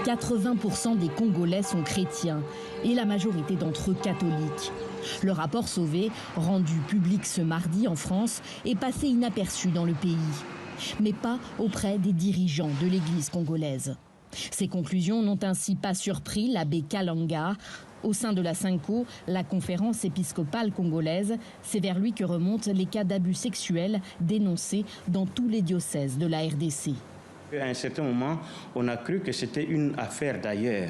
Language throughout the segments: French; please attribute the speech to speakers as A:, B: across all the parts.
A: 80% des Congolais sont chrétiens et la majorité d'entre eux catholiques. Le rapport Sauvé, rendu public ce mardi en France, est passé inaperçu dans le pays, mais pas auprès des dirigeants de l'Église congolaise. Ces conclusions n'ont ainsi pas surpris l'abbé Kalanga. Au sein de la SYNCO, la conférence épiscopale congolaise, c'est vers lui que remontent les cas d'abus sexuels dénoncés dans tous les diocèses de la RDC.
B: À un certain moment, on a cru que c'était une affaire d'ailleurs.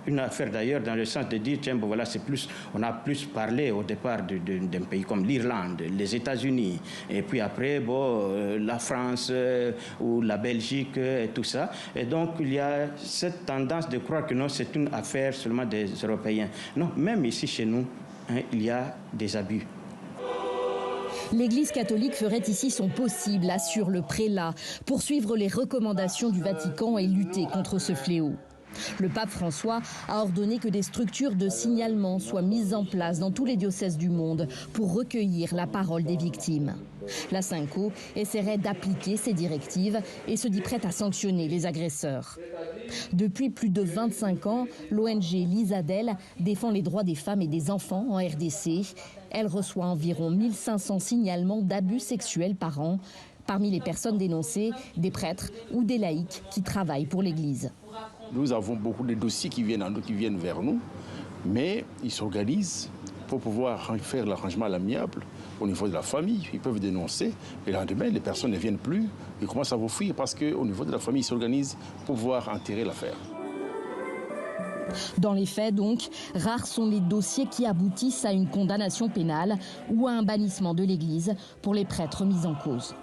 B: Une affaire d'ailleurs dans le sens de dire, tiens, bon, voilà, c'est plus, on a plus parlé au départ d'un pays comme l'Irlande, les États-Unis, et puis après, bon, la France ou la Belgique et tout ça. Et donc, il y a cette tendance de croire que non, c'est une affaire seulement des Européens. Non, même ici chez nous, hein, il y a des abus.
A: L'Église catholique ferait ici son possible, assure le prélat, pour suivre les recommandations du Vatican et lutter contre ce fléau. Le pape François a ordonné que des structures de signalement soient mises en place dans tous les diocèses du monde pour recueillir la parole des victimes. La SYNCO essaierait d'appliquer ces directives et se dit prête à sanctionner les agresseurs. Depuis plus de 25 ans, l'ONG Lisadel défend les droits des femmes et des enfants en RDC. Elle reçoit environ 1500 signalements d'abus sexuels par an. Parmi les personnes dénoncées, des prêtres ou des laïcs qui travaillent pour l'Église.
C: Nous avons beaucoup de dossiers qui viennent vers nous, mais ils s'organisent pour pouvoir faire l'arrangement à l'amiable au niveau de la famille. Ils peuvent dénoncer, et le lendemain, les personnes ne viennent plus, ils commencent à vous fuir parce qu'au niveau de la famille, ils s'organisent pour pouvoir enterrer l'affaire.
A: Dans les faits, donc, rares sont les dossiers qui aboutissent à une condamnation pénale ou à un bannissement de l'Église pour les prêtres mis en cause.